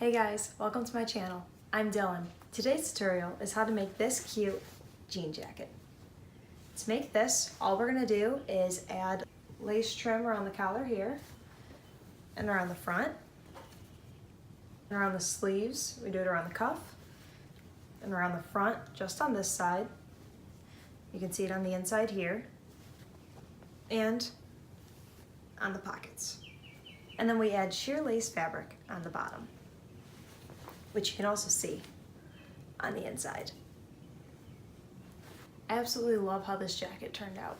Hey guys, welcome to my channel. I'm Dylan. Today's tutorial is how to make this cute jean jacket. To make this, all we're going to do is add lace trim around the collar here, and around the front, and around the sleeves. We do it around the cuff, and around the front, just on this side. You can see it on the inside here, and on the pockets. And then we add sheer lace fabric on the bottom, which you can also see on the inside. I absolutely love how this jacket turned out.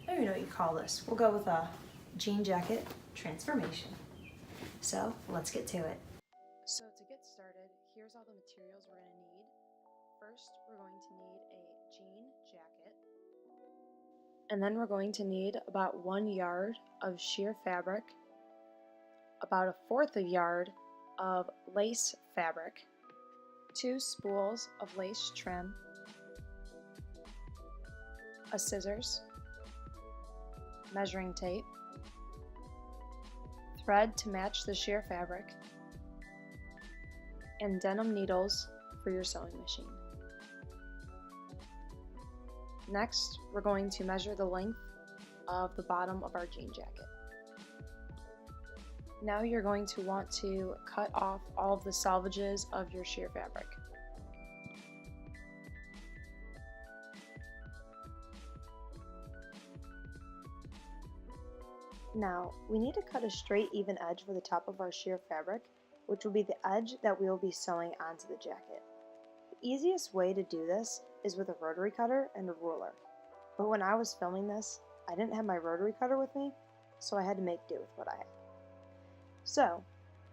I don't even know what you call this. We'll go with a jean jacket transformation. So let's get to it. So to get started, here's all the materials we're going to need. First, we're going to need a jean jacket. And then we're going to need about 1 yard of sheer fabric, about 1/4 yard of lace fabric, 2 spools of lace trim, a scissors, measuring tape, thread to match the sheer fabric, and denim needles for your sewing machine. Next, we're going to measure the length of the bottom of our jean jacket. Now you're going to want to cut off all of the selvages of your sheer fabric. Now, we need to cut a straight, even edge for the top of our sheer fabric, which will be the edge that we will be sewing onto the jacket. The easiest way to do this is with a rotary cutter and a ruler. But when I was filming this, I didn't have my rotary cutter with me, so I had to make do with what I had. So,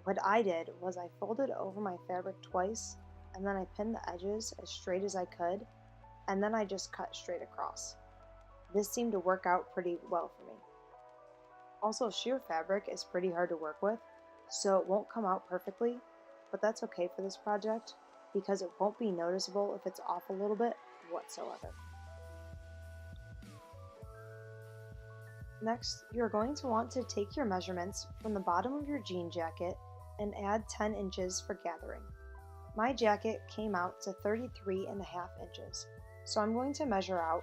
what I did was I folded over my fabric twice, and then I pinned the edges as straight as I could, and then I just cut straight across. This seemed to work out pretty well for me. Also, sheer fabric is pretty hard to work with, so it won't come out perfectly, but that's okay for this project because it won't be noticeable if it's off a little bit whatsoever. Next, you're going to want to take your measurements from the bottom of your jean jacket and add 10 inches for gathering. My jacket came out to 33.5 inches, so I'm going to measure out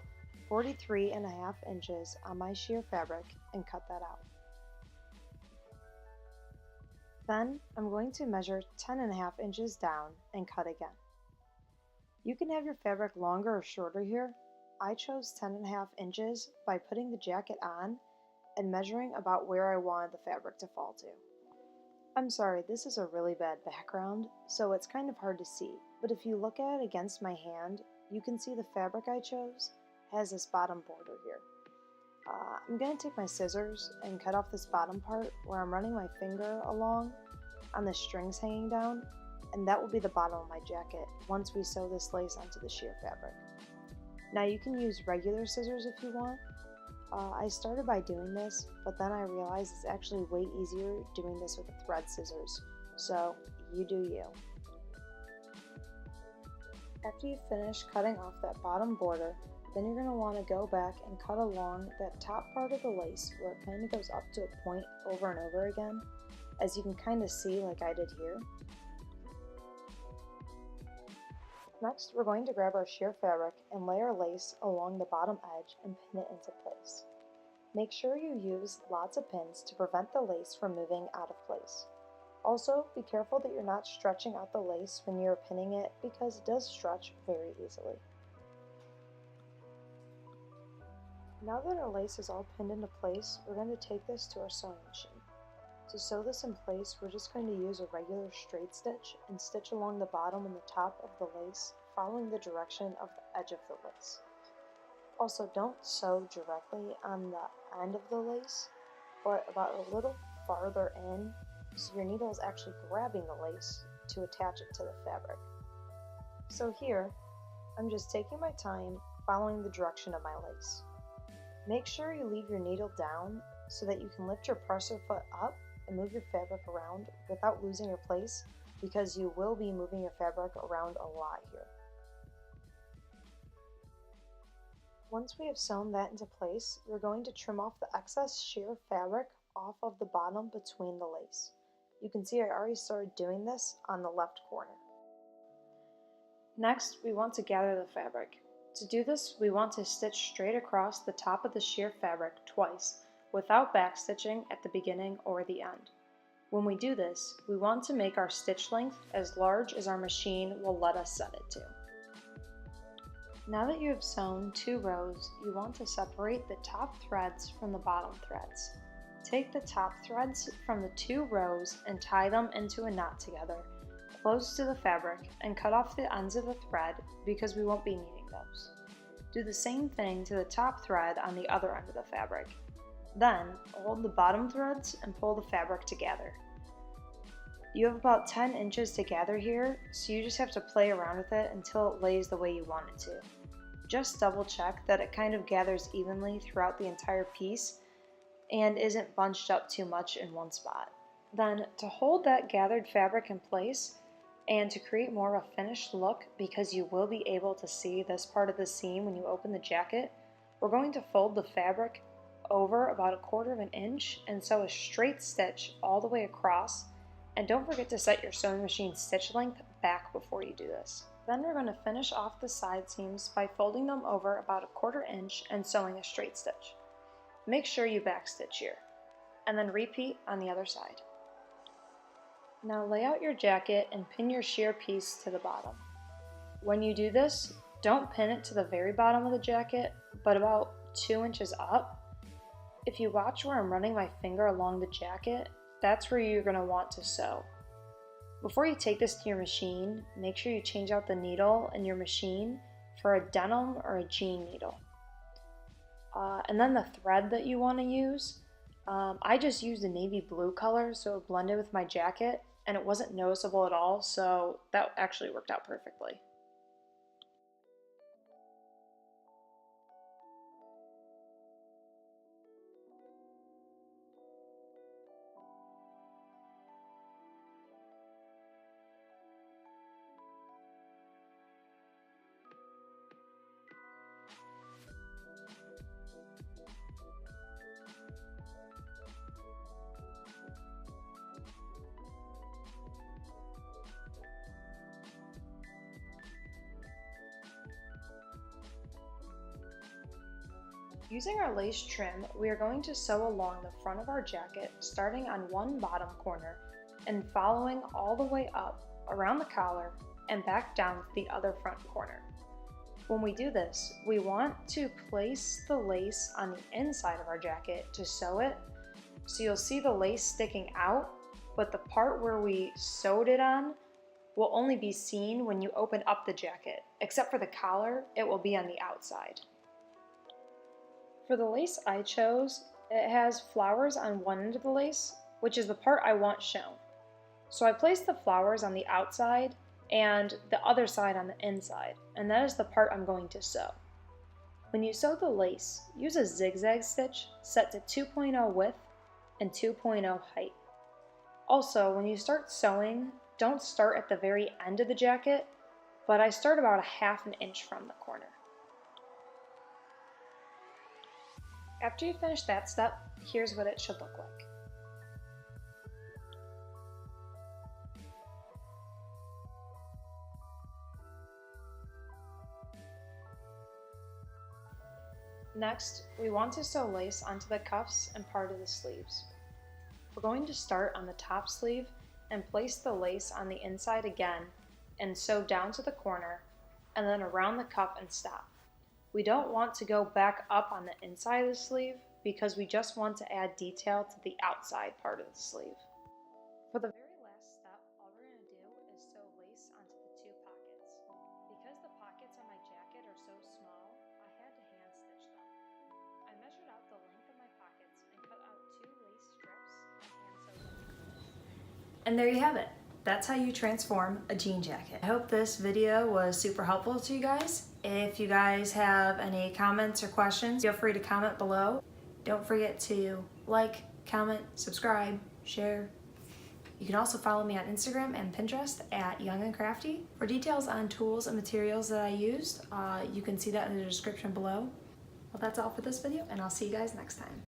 43.5 inches on my sheer fabric and cut that out. Then I'm going to measure 10.5 inches down and cut again. You can have your fabric longer or shorter here. I chose 10.5 inches by putting the jacket on and measuring about where I wanted the fabric to fall to. I'm sorry, this is a really bad background, so it's kind of hard to see, but if you look at it against my hand, you can see the fabric I chose has this bottom border here. I'm going to take my scissors and cut off this bottom part where I'm running my finger along on the strings hanging down, and that will be the bottom of my jacket once we sew this lace onto the sheer fabric. Now you can use regular scissors if you want. I started by doing this, but then I realized it's actually way easier doing this with the thread scissors, so you do you. After you finish cutting off that bottom border, then you're going to want to go back and cut along that top part of the lace where it kind of goes up to a point over and over again, as you can kind of see like I did here. Next, we're going to grab our sheer fabric and lay our lace along the bottom edge and pin it into place. Make sure you use lots of pins to prevent the lace from moving out of place. Also, be careful that you're not stretching out the lace when you're pinning it because it does stretch very easily. Now that our lace is all pinned into place, we're going to take this to our sewing machine. To sew this in place, we're just going to use a regular straight stitch and stitch along the bottom and the top of the lace, following the direction of the edge of the lace. Also, don't sew directly on the end of the lace, but about a little farther in, so your needle is actually grabbing the lace to attach it to the fabric. So here, I'm just taking my time following the direction of my lace. Make sure you leave your needle down so that you can lift your presser foot up and move your fabric around without losing your place, because you will be moving your fabric around a lot here. Once we have sewn that into place, we're going to trim off the excess sheer fabric off of the bottom between the lace. You can see I already started doing this on the left corner. Next, we want to gather the fabric. To do this, we want to stitch straight across the top of the sheer fabric twice, without backstitching at the beginning or the end. When we do this, we want to make our stitch length as large as our machine will let us set it to. Now that you have sewn 2 rows, you want to separate the top threads from the bottom threads. Take the top threads from the 2 rows and tie them into a knot together, close to the fabric, and cut off the ends of the thread because we won't be needing those. Do the same thing to the top thread on the other end of the fabric. Then, hold the bottom threads and pull the fabric together. You have about 10 inches to gather here, so you just have to play around with it until it lays the way you want it to. Just double check that it kind of gathers evenly throughout the entire piece and isn't bunched up too much in one spot. Then, to hold that gathered fabric in place and to create more of a finished look, because you will be able to see this part of the seam when you open the jacket, we're going to fold the fabric over about 1/4 inch and sew a straight stitch all the way across. And don't forget to set your sewing machine stitch length back before you do this. Then we're going to finish off the side seams by folding them over about 1/4 inch and sewing a straight stitch. Make sure you backstitch here, and then repeat on the other side. Now lay out your jacket and pin your sheer piece to the bottom. When you do this, don't pin it to the very bottom of the jacket, but about 2 inches up. If you watch where I'm running my finger along the jacket, that's where you're going to want to sew. Before you take this to your machine, make sure you change out the needle in your machine for a denim or a jean needle. And then the thread that you want to use, I just used a navy blue color so it blended with my jacket and it wasn't noticeable at all, so that actually worked out perfectly. Using our lace trim, we are going to sew along the front of our jacket, starting on one bottom corner and following all the way up around the collar and back down to the other front corner. When we do this, we want to place the lace on the inside of our jacket to sew it, so you'll see the lace sticking out, but the part where we sewed it on will only be seen when you open up the jacket. Except for the collar, it will be on the outside. For the lace I chose, it has flowers on one end of the lace, which is the part I want shown. So I placed the flowers on the outside and the other side on the inside, and that is the part I'm going to sew. When you sew the lace, use a zigzag stitch set to 2.0 width and 2.0 height. Also, when you start sewing, don't start at the very end of the jacket, but I start about 1/2 inch from the corner. After you finish that step, here's what it should look like. Next, we want to sew lace onto the cuffs and part of the sleeves. We're going to start on the top sleeve and place the lace on the inside again and sew down to the corner and then around the cuff and stop. We don't want to go back up on the inside of the sleeve because we just want to add detail to the outside part of the sleeve. For the very last step, all we're going to do is sew lace onto the 2 pockets. Because the pockets on my jacket are so small, I had to hand stitch them. I measured out the length of my pockets and cut out 2 lace strips and hand sewed them together. And there you have it. That's how you transform a jean jacket. I hope this video was super helpful to you guys. If you guys have any comments or questions, feel free to comment below. Don't forget to like, comment, subscribe, share. You can also follow me on Instagram and Pinterest at Young and Crafty. For details on tools and materials that I used, you can see that in the description below. Well, that's all for this video, and I'll see you guys next time.